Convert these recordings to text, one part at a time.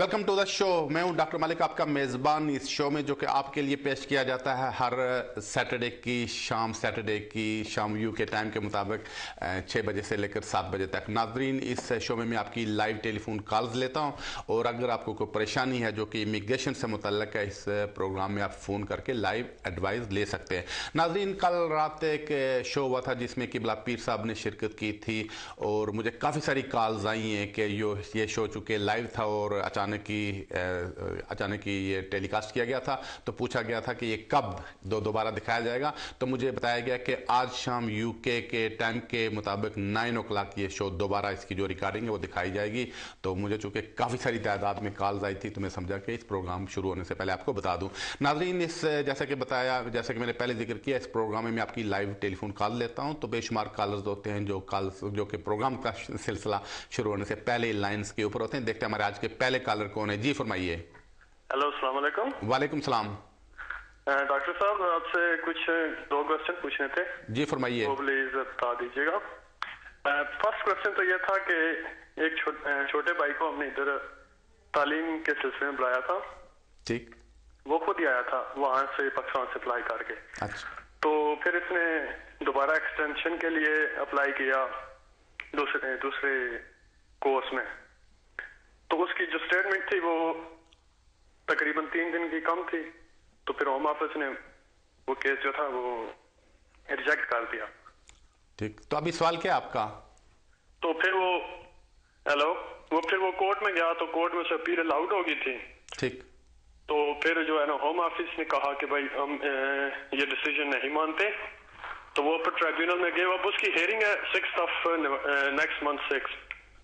Welcome to the show. मैं हूं doctor Malik, आपका मेज़बान इस शो में, जो कि आपके लिए पेश किया जाता है हर सैटरडे की शाम यूके टाइम के मुताबिक 6 बजे से लेकर 7 बजे तक। नाजरीन, इस शो में मैं आपकी लाइव टेलीफोन कॉल्स लेता हूं और अगर आपको कोई परेशानी है जो कि इमिग्रेशन से मुतल्लक है, इस प्रोग्राम में आप फ़ोन करके लाइव एडवाइस ले सकते हैं। नाजरीन, कल रात एक शो हुआ था जिसमें किबला पीर साहब ने शिरकत की थी और मुझे काफ़ी सारी कॉल्स आई हैं कि ये शो चूँकि लाइव था और अचानक ही ये टेलीकास्ट किया गया था, तो पूछा गया था कि ये कब दोबारा दिखाया जाएगा। तो मुझे बताया गया कि आज शाम यूके के टाइम के मुताबिक 9 o'clock ये शो दोबारा, इसकी जो रिकॉर्डिंग है वो दिखाई जाएगी। तो मुझे चूँकि काफ़ी सारी तादाद में कॉल्स आई थी, तो मैं समझा कि इस प्रोग्राम शुरू होने से पहले आपको बता दूं। नाज़रीन, जैसा कि मैंने पहले जिक्र किया, इस प्रोग्राम में मैं आपकी लाइव टेलीफोन कॉल लेता हूँ। तो बेशुमार कॉलर्स होते हैं जो कि प्रोग्राम का सिलसिला शुरू होने से पहले लाइन्स के ऊपर होते हैं। देखते हैं हमारे आज के पहले कॉलर कौन है। जी फरमाइए। हेलो, अस्सलाम वालेकुम। वालेकुम सलाम। डॉक्टर साहब, आपसे कुछ 2 क्वेश्चन पूछने थे। जी फरमाइए। वो प्लीज बता दीजिएगा। फर्स्ट क्वेश्चन तो ये था कि एक छोटे भाई को हमने इधर तालीम के सिलसिले में बुलाया था। ठीक। वो खुद ही आया था वहां से, पाकिस्तान से अप्लाई करके। अच्छा। तो फिर इसने दोबारा एक्सटेंशन के लिए अप्लाई किया दूसरे कोर्स में। तो उसकी जो स्टेटमेंट थी वो तकरीबन 3 दिन की कम थी। तो फिर होम ऑफिस ने वो केस जो था वो रिजेक्ट कर दिया। ठीक, तो अभी सवाल क्या है आपका? तो फिर वो कोर्ट में गया, तो कोर्ट में से अपील अलाउड हो गई थी। ठीक। तो फिर जो है ना, होम ऑफिस ने कहा कि भाई हम ये डिसीजन नहीं मानते। तो वो फिर ट्राइब्यूनल में गए। अब उसकी हेयरिंग है 6 नेक्स्ट मंथ 6।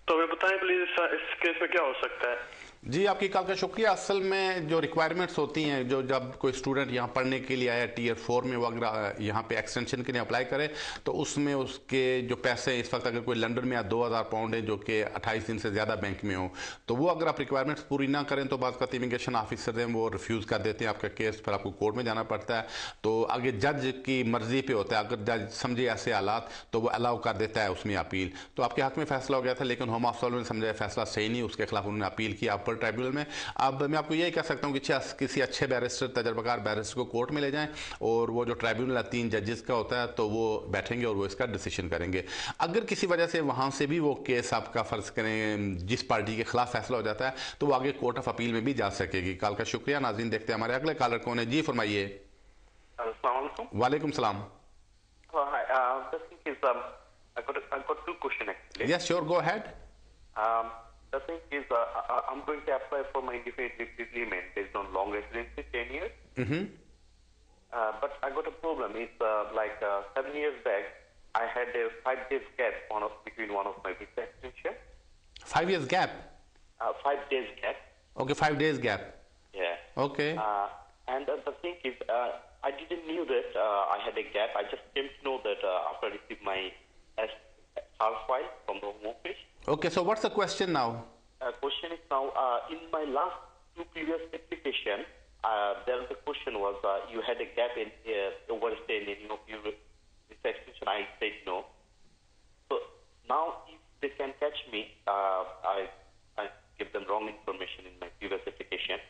तो हमें बताएं प्लीज, इस केस में क्या हो सकता है? जी, आपकी कॉल का शुक्रिया। असल में जो रिक्वायरमेंट्स होती हैं, जो जब कोई स्टूडेंट यहाँ पढ़ने के लिए आया टीयर 4 में, वो अगर यहाँ पे एक्सटेंशन के लिए अप्लाई करे तो उसमें उसके जो पैसे, इस वक्त अगर कोई लंदन में या 2000 पाउंड है जो कि 28 दिन से ज़्यादा बैंक में हो, तो वो अगर आप रिक्वायरमेंट्स पूरी ना करें तो बात करते इमिग्रेशन ऑफिसर हैं वो रिफ्यूज़ कर देते हैं आपका केस। फिर आपको कोर्ट में जाना पड़ता है। तो आगे जज की मर्जी पे होता है। अगर जज समझे ऐसे हालात तो वो अलाउ कर देता है उसमें अपील। तो आपके हक में फैसला हो गया था, लेकिन होम ऑफिस ने समझा फैसला सही नहीं, उसके खिलाफ उन्होंने अपील किया अपर ट्राइब्यूनल में। अब मैं आपको यही कह सकता हूँ कि किसी अच्छे बैरिस्टर, तजर्बाकार बैरिस्टर को कोर्ट में ले जाएं और वो जो ट्राइब्यूनल 3 जजेस का होता है तो वो बैठेंगे और वो इसका डिसीजन करेंगे। अगर किसी वजह से वहाँ से भी वो केस आपका फ़र्ज़ करें जिस पार्टी के खिलाफ फैसला हो जाता है तो वो आगे कोर्ट ऑफ अपील में भी जा सकेगी। कॉल का शुक्रिया। नाज़रीन, देखते हैं हमारे अगले कॉलर कौन है। जी फरमाइए। वालेकुम सलाम। Yes sure, go ahead. The thing is, I'm going to apply for my indefinite leave remain based on long residency, 10 years. But I got a problem. It's 7 years back, I had a 5 days gap between one of my visa extension. 5 years gap? 5 days gap. Okay, 5 days gap. Yeah. Okay. And the thing is, I didn't knew that I had a gap. I just came to know that after I received my SR file from the Home Office. Okay, so what's the question now? Question is now, in my last 2 previous application, there was a question was you had a gap in overstaying in your visa extension. I said no. So now if they can catch me, I give them wrong information in my previous application.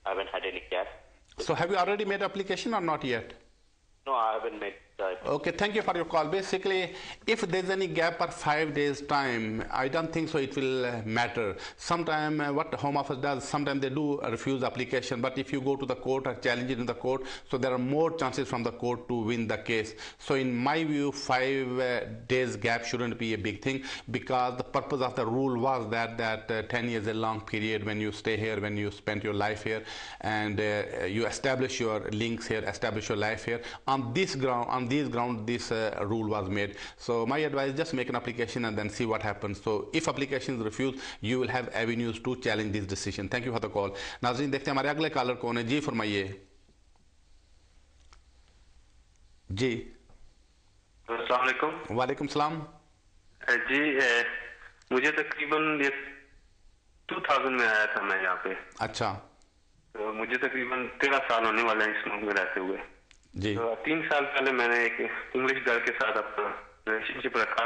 I haven't had any gap. So have you already made application or not yet? No, I haven't made. Okay, thank you for your call. Basically, if there's any gap for 5 days time, I don't think so it will matter. Sometime what Home Office does, sometimes they do refuse application, but if you go to the court or challenge it in the court, so there are more chances from the court to win the case. So in my view, 5 days gap shouldn't be a big thing, because the purpose of the rule was that 10 years is a long period when you stay here, when you spend your life here, and you establish your links here, establish your life here. On this ground, this rule was made. So my advice, just make an application and then see what happens. So if application is refused, you will have avenues to challenge this decision. Thank you for the call. नाज़रीन, देखते हैं हमारे अगले collar कौन है। जी फरमाइए। जी अस्सलाम वालेकुम। वालेकुम सलाम। जी, मुझे तकरीबन ये 2000 में आया था मैं यहाँ पे। अच्छा। तो मुझे तकरीबन 13 साल होने वाले हैं इस मुल्क में रहते हुए। जी। तो 3 साल पहले मैंने एक इंग्लिश गर्ल के साथ अपना रिलेशनशिप रखा।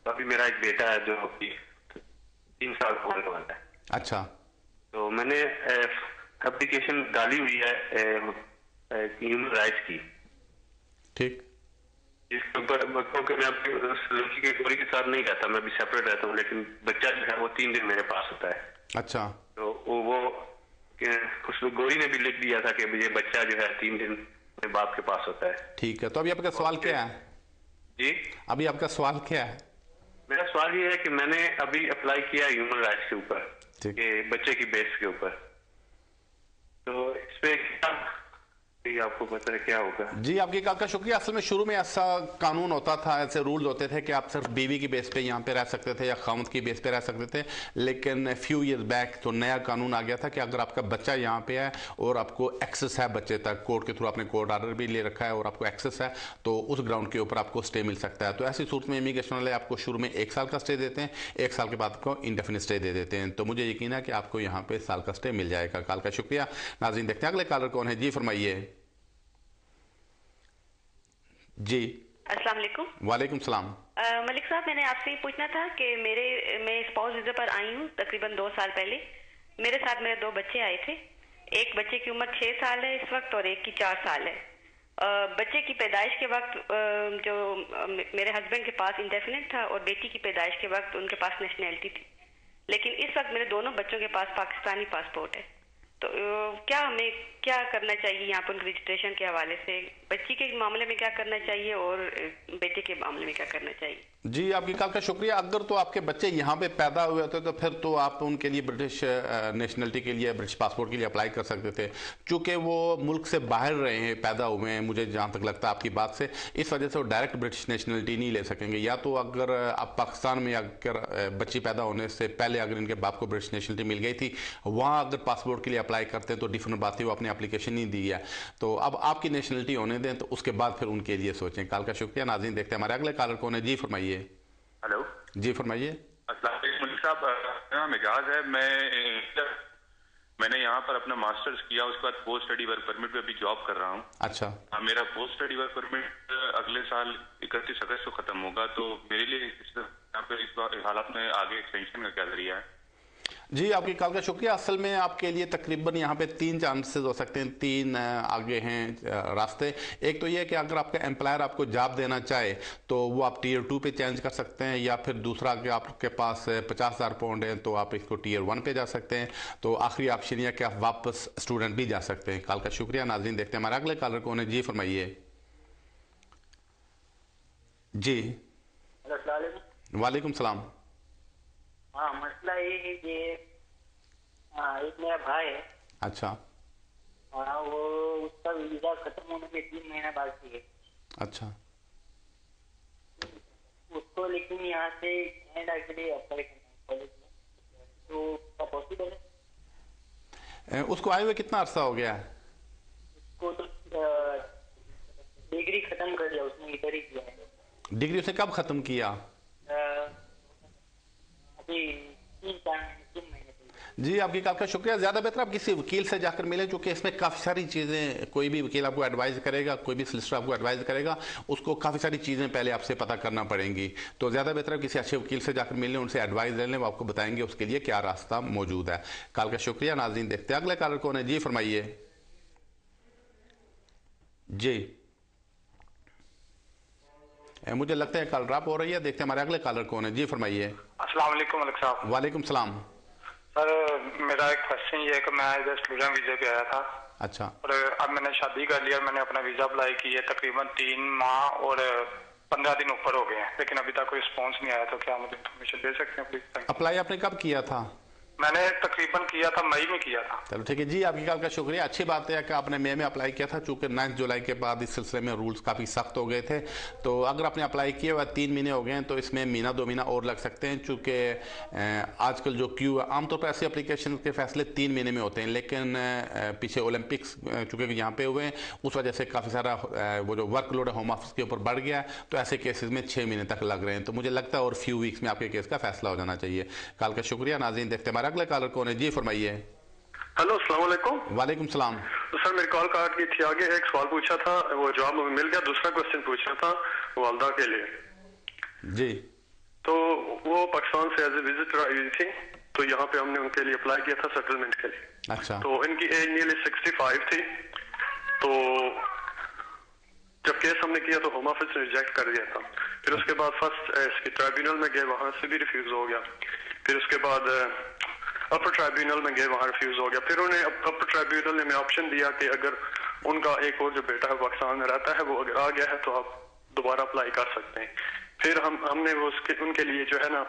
तो अभी मेरा एक बेटा है जो कि 3 साल होने वाला है। अच्छा। तो मैंने एप्लीकेशन डाली हुई है ह्यूमन राइट्स की, ठीक। जिसके ऊपर क्योंकि मैं अपनी लड़की के गोरी के साथ नहीं रहता, मैं भी सेपरेट रहता हूँ, लेकिन बच्चा जो है वो 3 दिन मेरे पास होता है। अच्छा। तो वो उस गोरी ने भी लिख दिया था कि मुझे बच्चा जो है 3 दिन मेरे बाप के पास होता है। ठीक है, तो अभी आपका सवाल क्या है? जी, अभी आपका सवाल क्या है? मेरा सवाल ये है कि मैंने अभी अप्लाई किया ह्यूमन राइट्स के ऊपर, कि बच्चे की बेस के ऊपर, तो इस पे क्या आपको पता है क्या होगा? जी, आपकी कॉल का शुक्रिया। असल में शुरू में ऐसा कानून होता था, ऐसे रूल होते थे कि आप सिर्फ बीवी की बेस पे यहाँ पे रह सकते थे या खामद की बेस पे रह सकते थे, लेकिन फ्यू ईयर्स बैक तो नया कानून आ गया था कि अगर आपका बच्चा यहाँ पे है और आपको एक्सेस है बच्चे तक, कोर्ट के थ्रू आपने कोर्ट ऑर्डर भी ले रखा है और आपको एक्सेस है, तो उस ग्राउंड के ऊपर आपको स्टे मिल सकता है। तो ऐसी सूरत में इमिग्रेशन वाले आपको शुरू में 1 साल का स्टे देते हैं, 1 साल के बाद आपको इंडेफिनिट स्टे दे देते हैं। तो मुझे यकीन है कि आपको यहाँ पे साल का स्टे मिल जाएगा। कॉल का शुक्रिया। नाज़रीन, देखते हैं अगले कॉलर कौन है। जी फरमाइए। जी अस्सलाम वालेकुम। वालेकुम सलाम। मलिक साहब, मैंने आपसे ये पूछना था कि मैं स्पाउस वीजा पर आई हूँ तकरीबन 2 साल पहले। मेरे साथ मेरे 2 बच्चे आए थे। एक बच्चे की उम्र 6 साल है इस वक्त और एक की 4 साल है। बच्चे की पैदाइश के वक्त जो मेरे हस्बैंड के पास इंडेफिनिट था और बेटी की पैदाइश के वक्त उनके पास नेशनैलिटी थी, लेकिन इस वक्त मेरे दोनों बच्चों के पास पाकिस्तानी पासपोर्ट है। तो क्या हमें क्या करना चाहिए यहाँ पर रजिस्ट्रेशन के हवाले से? बच्ची के मामले में क्या करना चाहिए और बेटे के मामले में क्या करना चाहिए? जी, आपकी कॉल का शुक्रिया। अगर तो आपके बच्चे यहाँ पे पैदा हुए होते तो फिर तो आप उनके लिए ब्रिटिश नेशनलिटी के लिए, ब्रिटिश पासपोर्ट के लिए अप्लाई कर सकते थे। चूंकि वो मुल्क से बाहर रहे हैं, पैदा हुए हैं, मुझे जहाँ तक लगता है आपकी बात से, इस वजह से वो डायरेक्ट ब्रिटिश नेशनलिटी नहीं ले सकेंगे। या तो अगर आप पाकिस्तान में अगर बच्ची पैदा होने से पहले अगर इनके बाप को ब्रिटिश नेशनलिटी मिल गई थी, वहाँ अगर पासपोर्ट के लिए अप्लाई करते हैं तो डिफरेंट बात है, वो अपनी एप्लीकेशन नहीं दी है। तो अब आपकी नेशनलिटी होने दें तो उसके बाद फिर उनके लिए सोचें। कॉल का शुक्रिया। नाज़रीन, देखते हैं हमारे अगले कॉलर कौन है। जी फरमाइए। हेलो जी फरमाइए। अस्सलाम वालेकुम मलिक साहब, मेरा नाम एजाज है। मैंने यहाँ पर अपना मास्टर्स किया, उसके बाद पोस्ट स्टडी वर्क परमिट पे अभी जॉब कर रहा हूँ। अच्छा। मेरा पोस्ट स्टडी वर्क परमिट अगले साल 31 अगस्त को खत्म होगा, तो मेरे लिए यहाँ पे इस हालत में आगे एक्सटेंशन का क्या जरिया है? जी, आपकी कॉल का शुक्रिया। असल में आपके लिए तकरीबन यहाँ पे 3 चांसेस हो सकते हैं, 3 आगे हैं रास्ते। एक तो ये कि अगर आपका एम्प्लॉयर आपको जॉब देना चाहे तो वो आप टीयर 2 पे चेंज कर सकते हैं, या फिर दूसरा कि आपके पास 50,000 पाउंड है तो आप इसको टीयर 1 पे जा सकते हैं। तो आखिरी ऑप्शन यह कि आप वापस स्टूडेंट भी जा सकते हैं। कॉल का शुक्रिया। नाज़रीन, देखते हैं हमारे अगले कॉलर कौन है। जी फरमाइए। जी वालेकुम सलाम। हाँ, मसला ये है कि एक मेरा भाई है। अच्छा। हाँ, वो उसका वीजा खत्म होने में 3 महीना बाकी है। अच्छा। उसको लेकिन यहाँ से कनाडा के लिए अप्लाई करना है कॉलेज में, तो क्या पॉसिबल है? उसको आए हुए कितना अरसा हो गया है? उसको तो डिग्री खत्म कर दिया उसने, इधर ही किया है। डिग्री उसने कब खत्म किया? अभी 3 महीने। जी, आपकी कॉल का शुक्रिया। ज़्यादा बेहतर आप किसी वकील से जाकर मिलें, क्योंकि इसमें काफ़ी सारी चीज़ें, कोई भी वकील आपको एडवाइस करेगा, कोई भी सॉलिसिटर आपको एडवाइस करेगा, उसको काफ़ी सारी चीज़ें पहले आपसे पता करना पड़ेंगी। तो ज़्यादा बेहतर आप किसी अच्छे वकील से जाकर मिलें, उनसे एडवाइस ले लें, वो आपको बताएंगे उसके लिए क्या रास्ता मौजूद है। कॉल का शुक्रिया। नाज़रीन, देखते हैं अगले कॉलर कौन है। जी फरमाइए। जी, मुझे लगता है कॉल ड्रॉप हो रही है। देखते हैं हमारे अगले कॉलर कौन है। जी फरमाइए। अस्सलाम वालेकुम मलिक साहब। वालेकुम सलाम। सर, मेरा एक क्वेश्चन ये है कि मैं इधर स्टूडेंट वीजा पे आया था। अच्छा। और अब मैंने शादी कर लिया, मैंने अपना वीजा अप्लाई किया, तकरीबन 3 माह और 15 दिन ऊपर हो गए हैं, लेकिन अभी तक कोई रिस्पॉन्स नहीं आया। तो क्या मुझे इन्फॉर्मेशन दे सकते हैं प्लीज? अप्लाई आपने कब किया था? मैंने तकरीबन किया था मई में किया था। चलो ठीक है जी, आपकी कॉल का शुक्रिया। अच्छी बात है कि आपने मई में अप्लाई किया था, चूंकि 9 जुलाई के बाद इस सिलसिले में रूल्स काफ़ी सख्त हो गए थे। तो अगर आपने अप्लाई किया हुआ 3 महीने हो गए हैं तो इसमें महीना 2 महीना और लग सकते हैं, चूँकि आजकल जो क्यू आमतौर पर ऐसी एप्लीकेशन के फैसले 3 महीने में होते हैं, लेकिन पीछे ओलंपिक्स चूँकि यहाँ पे हुए हैं, उस वजह से काफ़ी सारा वो जो वर्कलोड है होम ऑफिस के ऊपर बढ़ गया है, तो ऐसे केसेस में 6 महीने तक लग रहे हैं। तो मुझे लगता है और फ्यू वीक्स में आपके केस का फैसला हो जाना चाहिए। कॉल का शुक्रिया। नाज़रीन, देखते हैं हमारे अगले कॉलर कौन है। जी फरमाइए। हेलो, अस्सलाम वालेकुम। वालेकुम सलाम। तो सर, मेरी कॉल काट गई थी। आगे एक सवाल पूछा था, वो जवाब मिल गया। दूसरा क्वेश्चन पूछना था वालदा के लिए। जी। तो वो पाकिस्तान से एज ए विजिटर आई थी, तो तो यहाँ पे हमने उनके लिए अप्लाई किया था सेटलमेंट के लिए। अच्छा। तो इनकी एज नियरली 65 थी। तो जब केस हमने किया तो होम ऑफिस ने रिजेक्ट कर दिया था। फिर उसके बाद फर्स्ट इसकी ट्राइब्यूनल में गए, वहां से भी रिफ्यूज हो गया। फिर उसके बाद अपर ट्राइब्यूनल में गए, वहां रिफ्यूज हो गया। फिर उन्हें अपर ट्राइब्यूनल ने हमें ऑप्शन दिया कि अगर उनका एक और जो बेटा है पाकिस्तान में रहता है, वो अगर आ गया है तो आप दोबारा अप्लाई कर सकते हैं। फिर हमने वो उनके लिए जो है ना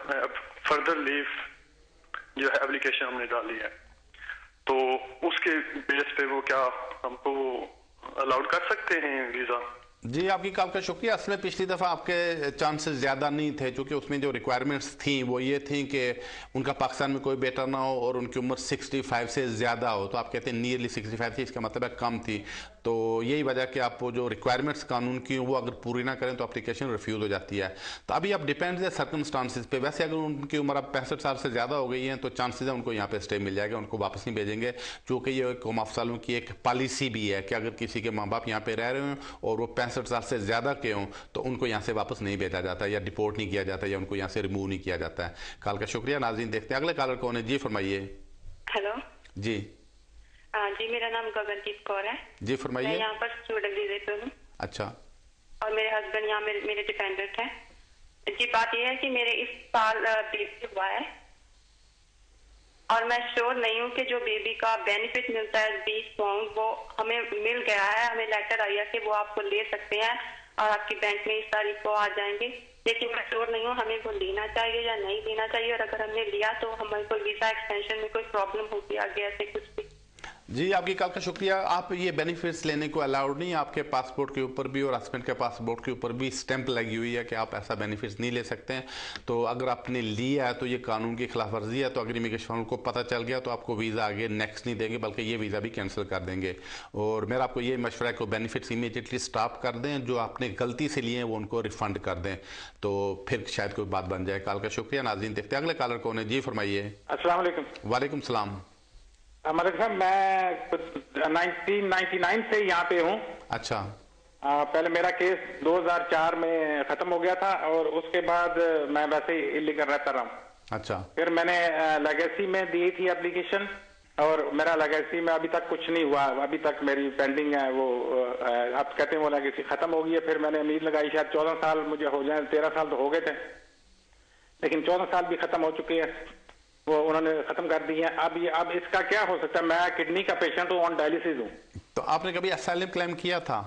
फर्दर लीव जो है एप्लीकेशन हमने डाली है। तो उसके बेस पे वो क्या हमको अलाउड कर सकते हैं वीजा? जी, आपकी कॉल का शुक्रिया। असल में पिछली दफ़ा आपके चांसेस ज़्यादा नहीं थे, क्योंकि उसमें जो रिक्वायरमेंट्स थी वो ये थी कि उनका पाकिस्तान में कोई बेटा ना हो और उनकी उम्र 65 से ज़्यादा हो। तो आप कहते हैं नियरली 65 थी, इसका मतलब है कम थी। तो यही वजह कि आप जो रिक्वायरमेंट्स कानून की वो अगर पूरी ना करें तो एप्लीकेशन रिफ्यूज़ हो जाती है। तो अभी आप डिपेंड है सर्कमस्टांसिस पे। वैसे अगर उनकी उम्र अब 65 साल से ज़्यादा हो गई है तो चांसेस है उनको यहाँ पे स्टे मिल जाएगा, उनको वापस नहीं भेजेंगे। चूँकि ये कौम अफसालों की एक पॉलिसी भी है कि अगर किसी के माँ बाप यहाँ पे रह रहे हों और वो 65 साल से ज़्यादा के हों तो उनको यहाँ से वापस नहीं भेजा जाता या डिपोर्ट नहीं किया जाता या उनको यहाँ से रिमूव नहीं किया जाता है। कॉल का शुक्रिया। नाज़रीन देखते हैं अगले कॉलर कौन है। जी फरमाइए। हेलो जी। जी, मेरा नाम गगनदीप कौर है। जी फरमाइए। मैं यहाँ पर स्टूडेंट वीज़े पे हूँ। अच्छा। और मेरे हस्बैंड यहाँ मेरे डिपेंडेंट हैं। जी, बात यह है कि मेरे इस साल बेबी हुआ है और मैं श्योर नहीं हूँ कि जो बेबी का बेनिफिट मिलता है 20 पाउंड वो हमें मिल गया है। हमें लेटर आया कि वो आपको ले सकते हैं और आपकी बैंक में इस तारीख को आ जाएंगे। लेकिन मैं श्योर नहीं हूँ हमें वो लेना चाहिए या नहीं लेना चाहिए, और अगर हमने लिया तो हमें कोई वीजा एक्सटेंशन में कोई प्रॉब्लम होगी आगे ऐसे कुछ भी। जी, आपकी कॉल का शुक्रिया। आप ये बेनिफिट्स लेने को अलाउड नहीं। आपके पासपोर्ट के ऊपर भी और हस्बैंड के पासपोर्ट के ऊपर भी स्टैंप लगी हुई है कि आप ऐसा बेनिफिट्स नहीं ले सकते हैं। तो अगर आपने लिया है तो ये कानून की खिलाफ वर्जी है। तो अगर इमिग्रेशन को पता चल गया तो आपको वीज़ा आगे नेक्स्ट नहीं देंगे, बल्कि ये वीज़ा भी कैंसिल कर देंगे। और मेरा आपको ये मशवरा है कि बेनिफिट्स इमीडिएटली स्टॉप कर दें, जो आपने गलती से लिए हैं वो उनको रिफंड कर दें, तो फिर शायद कोई बात बन जाए। कॉल का शुक्रिया। नाज़रीन देखते हैं अगले कॉलर कौन है। जी फरमाइए। अस्सलाम वालेकुम। वालेकुम सलाम। मलिक साहब, मैं 1999 से यहाँ पे हूँ। अच्छा। पहले मेरा केस 2004 में खत्म हो गया था और उसके बाद मैं वैसे ही इलीगल रहता रहा हूँ। अच्छा। फिर मैंने लेगेसी में दी थी एप्लीकेशन और मेरा लेगेसी में अभी तक कुछ नहीं हुआ। अभी तक मेरी पेंडिंग है। वो आप कहते हैं वो लेगेसी खत्म हो गई है। फिर मैंने उम्मीद लगाई शायद 14 साल मुझे हो जाए। 13 साल तो हो गए थे, लेकिन 14 साल भी खत्म हो चुके हैं, वो उन्होंने खत्म कर दी है। अब इसका क्या हो सकता है? मैं किडनी का पेशेंट हूँ, ऑन डायलिसिस हूँ। तो आपने कभी असाइलम क्लेम किया था?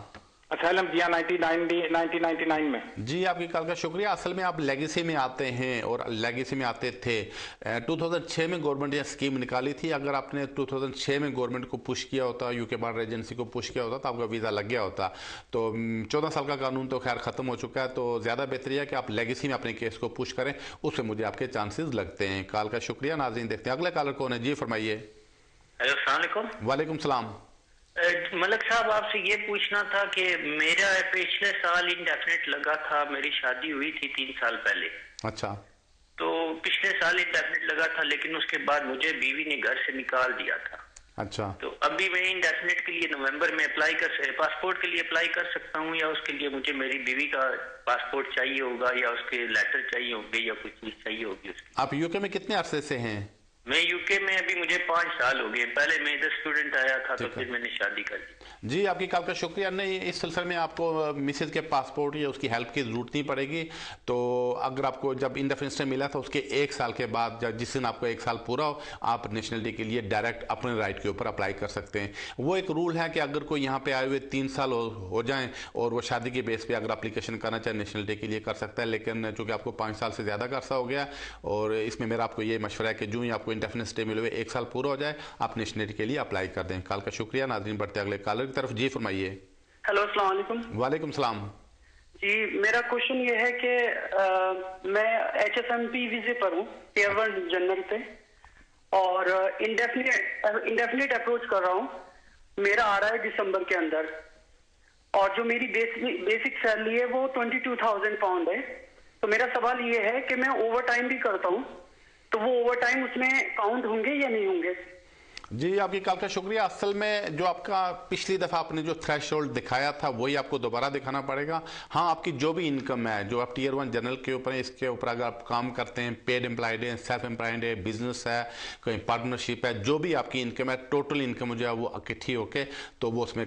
असाइलम दिया 1999 में। जी, आपकी कॉल का शुक्रिया। असल में आप लेगेसी में आते हैं और लेगेसी में आते थे। 2006 में गवर्नमेंट ने स्कीम निकाली थी। अगर आपने 2006 में गवर्नमेंट को पुश किया होता, यूके बार एजेंसी को पुश किया होता तो आपका वीज़ा लग गया होता। तो 14 साल का कानून तो खैर ख़त्म हो चुका है। तो ज़्यादा बेहतरी है कि आप लेगेसी में अपने केस को पुश करें, उससे मुझे आपके चांसेस लगते हैं। कॉल का शुक्रिया। नाज़रीन देखते हैं अगले कॉलर कौन है। जी फरमाइए। अस्सलाम वालेकुम। वालेकुम सलाम। मलिक साहब, आपसे ये पूछना था कि मेरा पिछले साल इंडेफिनेट लगा था। मेरी शादी हुई थी 3 साल पहले। अच्छा। तो पिछले साल इंडेफिनेट लगा था, लेकिन उसके बाद मुझे बीवी ने घर से निकाल दिया था। अच्छा। तो अभी मैं इंडेफिनेट के लिए नवंबर में पासपोर्ट के लिए अप्लाई कर सकता हूँ, या उसके लिए मुझे मेरी बीवी का पासपोर्ट चाहिए होगा, या उसके लेटर चाहिए होंगे, या कुछ चीज चाहिए होगी उसकी? आप यूके में कितने अरसे से हैं? मैं यूके में अभी मुझे 5 साल हो गए। पहले मैं इधर स्टूडेंट आया था, तो फिर मैंने शादी कर ली। जी, आपकी कॉल का शुक्रिया। नहीं, इस सिलसिले में आपको मिसेज के पासपोर्ट या उसकी हेल्प की ज़रूरत नहीं पड़ेगी। तो अगर आपको जब इंडेफिनिट स्टे मिला था उसके 1 साल के बाद, जब जिस दिन आपको 1 साल पूरा हो, आप नेशनलिटी के लिए डायरेक्ट अपने राइट के ऊपर अप्लाई कर सकते हैं। वो एक रूल है कि अगर कोई यहाँ पे आए हुए 3 साल हो जाएं और वो शादी के बेस पे अगर एप्लीकेशन करना चाहे नेशनलिटी के लिए कर सकता है। लेकिन चूँकि आपको 5 साल से ज़्यादा का अर्सा हो गया, और इसमें मेरा आपको ये मशवरा है कि जो ही आपको इंडेफिनिट स्टे मिले हुए 1 साल पूरा हो जाए, आप नेशनलिटी के लिए अप्लाई कर दें। कॉल का शुक्रिया। नाज़रीन बढ़ते अगले कॉलर की तरफ। जी फरमाइए। हेलो, अस्सलाम वालेकुम। वालेकुम सलाम। जी, मेरा क्वेश्चन ये है कि मैं HSMP वीजे पर हूँ, टियर 1 जनरल पे, और इंडेफिनिट अप्रोच कर रहा हूँ। मेरा आ रहा है दिसंबर के अंदर, और जो मेरी बेसिक सैलरी है वो 22,000 पाउंड है। तो मेरा सवाल ये है कि मैं ओवर टाइम भी करता हूँ, तो वो ओवर टाइम उसमें काउंट होंगे या नहीं होंगे? जी, आपकी कॉल का शुक्रिया। असल में जो आपका पिछली दफ़ा आपने जो थ्रेशोल्ड दिखाया था वही आपको दोबारा दिखाना पड़ेगा। हाँ, आपकी जो भी इनकम है, जो आप टीयर 1 जनरल के ऊपर है, इसके ऊपर अगर आप काम करते हैं, पेड एम्प्लॉयड है, सेल्फ एम्प्लॉयड है, बिजनेस है, कोई पार्टनरशिप है, जो भी आपकी इनकम है, टोटल इनकम जो है वो इकट्ठी होके तो वो उसमें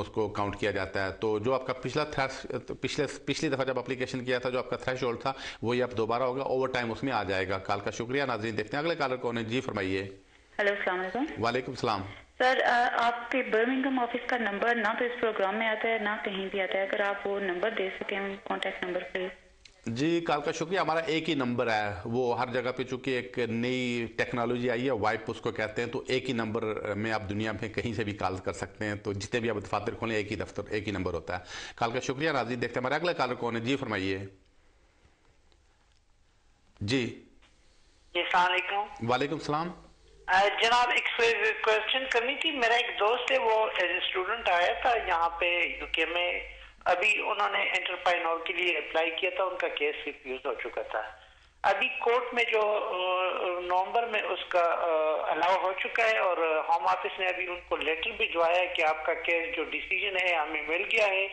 उसको काउंट किया जाता है। तो जो आपका पिछली दफ़ा जब एप्लीकेशन किया था, जो आपका थ्रेशोल्ड था, वही आप दोबारा होगा, ओवर टाइम उसमें आ जाएगा। कॉल का शुक्रिया। नाज़रीन, देखते हैं अगले कॉलर कौन है। जी फरमाइए। हेलो, अस्सलाम वालेकुम। वालेकुम सलाम। सर, आपके बर्मिंघम ऑफिस का नंबर ना तो इस प्रोग्राम में आता है ना कहीं भी आता है, अगर आप वो नंबर दे सकें, कॉन्टैक्ट नंबर प्लीज। जी, कॉल का शुक्रिया। हमारा एक ही नंबर है, वो हर जगह पे, चूंकि एक नई टेक्नोलॉजी आई है, वाइप उसको कहते हैं, तो एक ही नंबर में आप दुनिया में कहीं से भी कॉल कर सकते हैं। तो जितने भी आप दफातर खोलें, एक ही दफ्तर, एक ही नंबर होता है। कॉल का शुक्रिया। नाज़रीन, देखते हैं हमारे अगला कॉलर कौन है। जी फरमाइए। जी वालेकुम सलाम। जनाब, एक क्वेश्चन करनी थी। मेरा एक दोस्त है, वो एज ए स्टूडेंट आया था यहाँ पे यूके में। अभी उन्होंने एंटरप्रेन्योर के लिए अप्लाई किया था, उनका केस रिफ्यूज हो चुका था। अभी कोर्ट में जो नवंबर में उसका अलाउ हो चुका है, और होम ऑफिस ने अभी उनको लेटर भिजवाया है कि आपका केस जो डिसीजन है हमें मिल गया है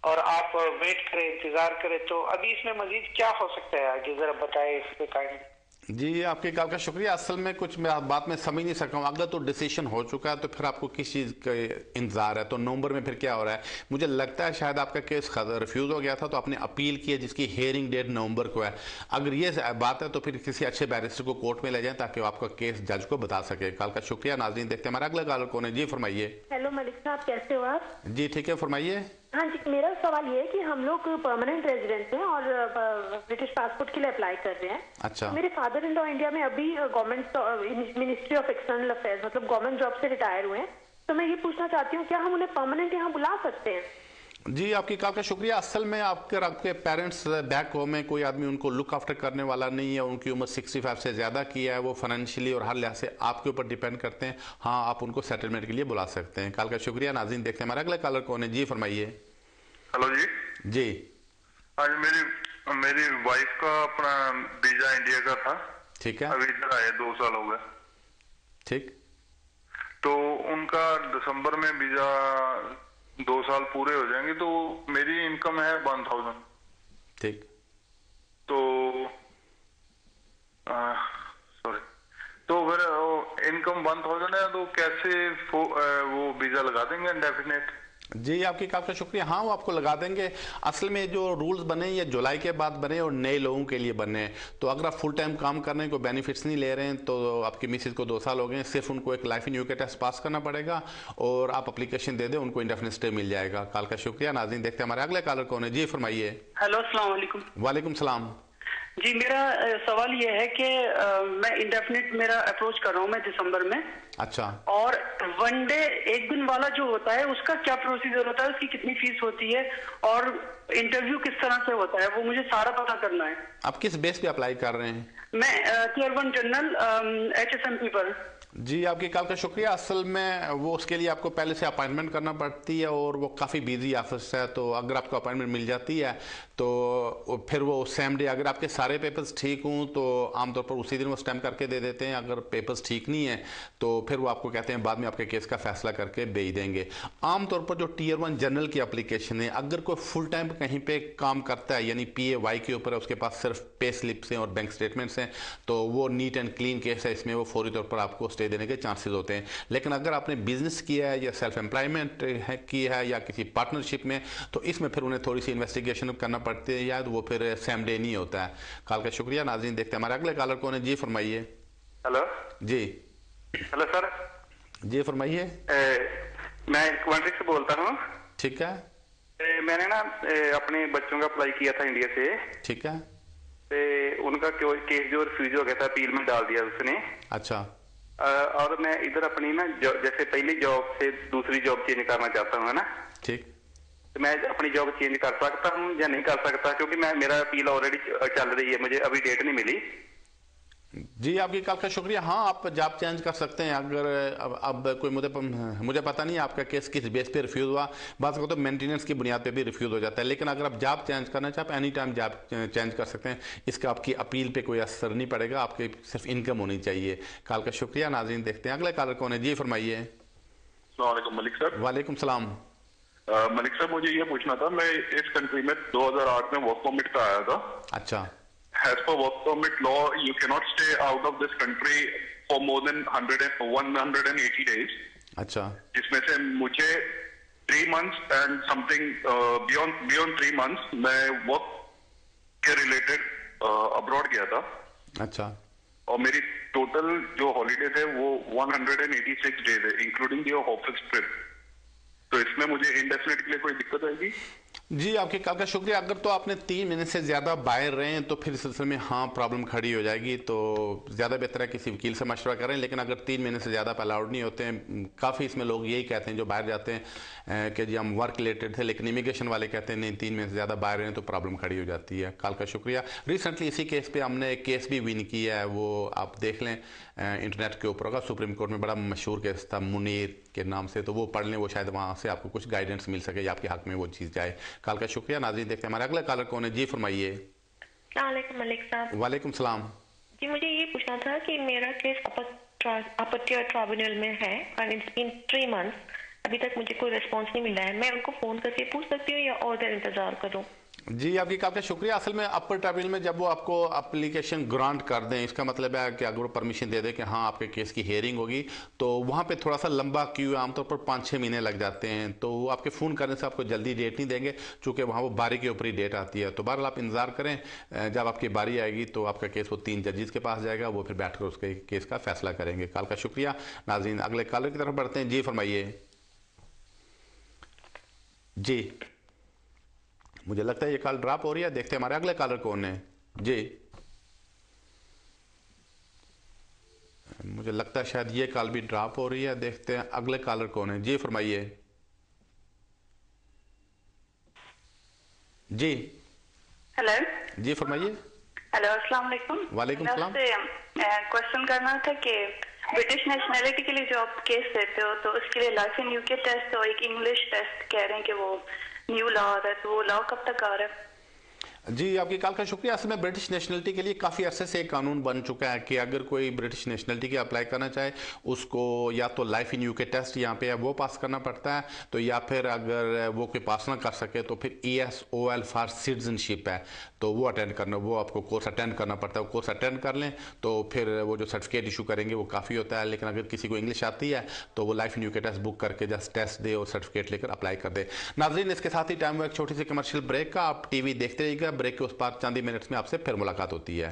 और आप वेट करें, इंतजार करें। तो अभी इसमें मजीद क्या हो सकता है आगे, जरा बताए इस पे काइंडली। जी, आपके कॉल का शुक्रिया। असल में कुछ मैं बात में समझ नहीं सका हूँ। अगर तो डिसीजन हो चुका है तो फिर आपको किस चीज़ का इंतजार है, तो नवंबर में फिर क्या हो रहा है? मुझे लगता है शायद आपका केस रिफ्यूज हो गया था, तो आपने अपील की है, जिसकी हियरिंग डेट नवंबर को है। अगर ये बात है तो फिर किसी अच्छे बैरिस्टर को कोर्ट में ले जाएं ताकि वो आपका केस जज को बता सके। कॉल का शुक्रिया। नाज़रीन, देखते हैं हमारा अगला कॉलर कौन है। जी फरमाइए। हेलो मलिक साहब, कैसे हो आप? जी ठीक है, फरमाइए। हाँ जी, मेरा सवाल ये है कि हम लोग परमानेंट रेजिडेंट हैं और ब्रिटिश पासपोर्ट के लिए अप्लाई कर रहे हैं। अच्छा। मेरे फादर इन लॉ इंडिया में अभी government ministry of external affairs, मतलब गवर्नमेंट जॉब से रिटायर हुए हैं। तो मैं ये पूछना चाहती हूँ, क्या हम उन्हें परमानेंट यहाँ बुला सकते हैं? जी, आपकी कॉल का शुक्रिया। असल में आपके पेरेंट्स बैक होम में कोई आदमी उनको लुक आफ्टर करने वाला नहीं है, उनकी उम्र 65 से ज़्यादा की है, वो फाइनेंशियली और हर लिहाज से आपके ऊपर डिपेंड करते हैं। हाँ, आप उनको सेटलमेंट के लिए बुला सकते हैं। कॉल का शुक्रिया। नाज़रीन, देखते हैं हमारा अगला कॉलर कौन है। जी फरमाइए। हेलो जी। जी, आज मेरी वाइफ का अपना वीजा इंडिया का था। ठीक है। अभी इधर आए 2 साल हो गए। ठीक। तो उनका दिसंबर में वीजा 2 साल पूरे हो जाएंगे, तो मेरी इनकम है 1000। ठीक। तो सॉरी, तो फिर इनकम 1000 है, तो कैसे वो वीजा लगा देंगे इंडेफिनेट? जी, आपकी कॉल का शुक्रिया। हाँ, वो आपको लगा देंगे। असल में जो रूल्स बने ये जुलाई के बाद बने और नए लोगों के लिए बने। तो अगर आप फुल टाइम काम कर रहे हैं, कोई बेनिफिट्स नहीं ले रहे हैं, तो आपकी मिसेज को 2 साल हो गए, सिर्फ उनको एक life in UK test pass करना पड़ेगा और आप एप्लीकेशन दे दें, उनको इंडेफिनिट स्टे मिल जाएगा। कॉल का शुक्रिया। नाज़रीन, देखते हैं हमारे अगले कॉलर कौन है। जी फरमाइए। हेलो, अस्सलाम वालेकुम। वालेकुम सलाम। जी, मेरा सवाल ये है कि मैं इंडेफिनिट मेरा अप्रोच कर रहा हूँ मैं दिसंबर में। अच्छा। और वन डे एक दिन वाला जो होता है उसका क्या प्रोसीजर होता है, उसकी कितनी फीस होती है और इंटरव्यू किस तरह से होता है, वो मुझे सारा पता करना है। आप किस बेस पे अप्लाई कर रहे हैं? मैं टीयर 1 जनरल HSMP पर। जी, आपकी कॉल का शुक्रिया। असल में वो उसके लिए आपको पहले से अपॉइंटमेंट करना पड़ती है और वो काफ़ी बिजी ऑफिस है, तो अगर आपको अपॉइंटमेंट मिल जाती है तो फिर वो सेम डे, अगर आपके सारे पेपर्स ठीक हों तो आमतौर पर उसी दिन वो स्टैम्प करके दे देते हैं। अगर पेपर्स ठीक नहीं है तो फिर वो आपको कहते हैं बाद में आपके केस का फैसला करके भेज देंगे। आमतौर पर जो टीयर 1 जनरल की एप्लीकेशन है, अगर कोई फुल टाइम कहीं पे काम करता है, यानी PAY के ऊपर है, उसके पास सिर्फ पे स्लिप्स हैं और बैंक स्टेटमेंट्स हैं, तो वो नीट एंड क्लीन केस है, इसमें वो फौरी तौर पर आपको स्टे देने के चांसेस होते हैं। लेकिन अगर आपने बिजनेस किया है या सेल्फ एम्प्लॉयमेंट की है या किसी पार्टनरशिप में, तो इसमें फिर उन्हें थोड़ी सी इन्वेस्टिगेशन करना पड़ती है, या वो फिर सेम डे नहीं होता है। कॉल का शुक्रिया। नाज़रीन, देखते हैं हमारे अगले कॉलर कौन है। जी फरमाइए। हेलो जी। Hello sir. जी फरमाइए। मैं कवंट्री से बोलता हूँ। ठीक है। मैंने ना अपने बच्चों का अप्लाई किया था इंडिया से। ठीक है। उनका केस जो रिफ्यूज हो गया था, अपील में डाल दिया उसने। अच्छा। और मैं इधर अपनी ना जैसे पहली जॉब से दूसरी जॉब चेंज करना चाहता हूँ, है ना? ठीक। तो मैं अपनी जॉब चेंज कर सकता हूँ या नहीं कर सकता? क्योंकि मेरा अपील ऑलरेडी चल रही है, मुझे अभी डेट नहीं मिली। जी, आपकी कॉल का शुक्रिया। हाँ, आप जॉब चेंज कर सकते हैं। अगर अब कोई मुझे पता नहीं आपका केस किस बेस पे रिफ्यूज़ हुआ। बात को तो मेंटेनेंस की बुनियाद पे भी रिफ्यूज़ हो जाता है, लेकिन अगर आप जॉब चेंज करना चाहें, आप एनी टाइम जॉब चेंज कर सकते हैं। इसका आपकी अपील पे कोई असर नहीं पड़ेगा, आपकी सिर्फ इनकम होनी चाहिए। कॉल का शुक्रिया। नाज़रीन, देखते हैं अगले कॉलर कौन है। जी फरमाइए। अस्सलाम वालेकुम मलिक साहब। वालेकुम सलाम। मलिक साहब, मुझे ये पूछना था, मैं इस कंट्री में 2008 में वर्क परमिट का आया था। अच्छा। As per work permit law, you cannot stay out of this country for more than 180 days. अच्छा। जिसमें से मुझे 3 months and something beyond 3 months मैं वर्क के रिलेटेड अब्रॉड गया था। अच्छा। और मेरी टोटल जो हॉलीडे थे वो 186 डेज है, इंक्लूडिंग योर ऑफिस ट्रिप। तो इसमें मुझे इंडेफिनिट के लिए कोई दिक्कत आएगी? जी, आपके कॉल का शुक्रिया। अगर तो आपने 3 महीने से ज़्यादा बाहर रहे हैं तो फिर इस सिलसिले में हाँ प्रॉब्लम खड़ी हो जाएगी। तो ज़्यादा बेहतर है किसी वकील से मशवरा करें। लेकिन अगर 3 महीने से ज़्यादा अलाउड नहीं होते हैं, काफ़ी इसमें लोग यही कहते हैं जो बाहर जाते हैं कि जी हम वर्क रिलेटेड थे, लेकिन इमिग्रेशन वाले कहते हैं नहीं 3 महीने से ज़्यादा बाहर रहे हैं तो प्रॉब्लम खड़ी हो जाती है। कॉल का शुक्रिया। रिसेंटली इसी केस पर हमने एक केस भी विन किया है, वो आप देख लें इंटरनेट के ऊपर होगा। सुप्रीम कोर्ट में बड़ा मशहूर केस था मुनीर के नाम से, तो वो पढ़ लें, वो शायद वहाँ से आपको कुछ गाइडेंस मिल सके या आपके हक में वो चीज़ जाए। कॉल का शुक्रिया। नाज़रीन, देखते हैं हमारे अगला कॉलर कौन है। जी फरमाइए। अस्सलाम मलिक साहब। वालेकुम सलाम। जी, मुझे ये पूछना था कि मेरा केस अपर टियर ट्राइब्यूनल में है और इट्स बीन 3 months, अभी तक मुझे कोई रिस्पांस नहीं मिला है। मैं उनको फोन करके पूछ सकती हूँ या और देर इंतजार करूँ? जी, आपकी काफ़ी शुक्रिया। असल में अपर ट्राइब्यूनल में जब वो आपको एप्लीकेशन ग्रांट कर दें, इसका मतलब है कि अगर वो परमिशन दे दें कि हाँ आपके केस की हेयरिंग होगी, तो वहाँ पे थोड़ा सा लंबा क्यू है, आमतौर पर 5-6 महीने लग जाते हैं। तो वो आपके फ़ोन करने से आपको जल्दी डेट नहीं देंगे, चूँकि वहाँ वो बारी के ऊपर ही डेट आती है। तो बहरहाल आप इंतज़ार करें, जब आपकी बारी आएगी तो आपका केस वो 3 जजेस के पास जाएगा, वो फिर बैठ कर उसके केस का फैसला करेंगे। कॉल का शुक्रिया। नाज़रीन, अगले कॉलर की तरफ बढ़ते हैं। जी फरमाइए। जी, मुझे लगता है ये कॉल ड्रॉप हो रही है। देखते हैं हमारे अगले कॉलर कौन है। जी, मुझे लगता है शायद ये कॉल भी ड्रॉप हो रही है। देखते हैं अगले कॉलर कौन है। जी फरमाइए। जी। हेलो। जी फरमाइए। हेलो, अस्सलाम वालेकुम। वालेकुम सलाम। क्वेश्चन करना था कि ब्रिटिश नेशनैलिटी के लिए जो आप केस देते हो, तो उसके लिए लाइफ इन यूके टेस्ट और एक इंग्लिश टेस्ट कह रहे हैं कि वो न्यू लॉ आ रहा है, तो वो लॉ कब तक आ रहा है? जी, आपकी कॉल का शुक्रिया। असल में ब्रिटिश नेशनलिटी के लिए काफ़ी अरसे से एक कानून बन चुका है कि अगर कोई ब्रिटिश नेशनलिटी के अप्लाई करना चाहे, उसको या तो लाइफ इन यूके टेस्ट यहाँ पे है वो पास करना पड़ता है, तो या फिर अगर वो कोई पास ना कर सके तो फिर ESOL फॉर सिटीजनशिप है, तो वो अटेंड करना, वो आपको कोर्स अटेंड करना पड़ता है। वो कोर्स अटेंड कर लें तो फिर वो जो सर्टिफिकेट इशू करेंगे वो काफ़ी होता है। लेकिन अगर किसी को इंग्लिश आती है तो वो life in UK test book करके जस्ट टेस्ट दे और सर्टिफिकेट लेकर अप्लाई कर दे। नाज़रीन, इसके साथ ही टाइम हुआ एक छोटी सी कमर्शियल ब्रेक का। आप TV देखते रहिएगा। ब्रेक के उस पार चंद मिनट्स में आपसे फिर मुलाकात होती है।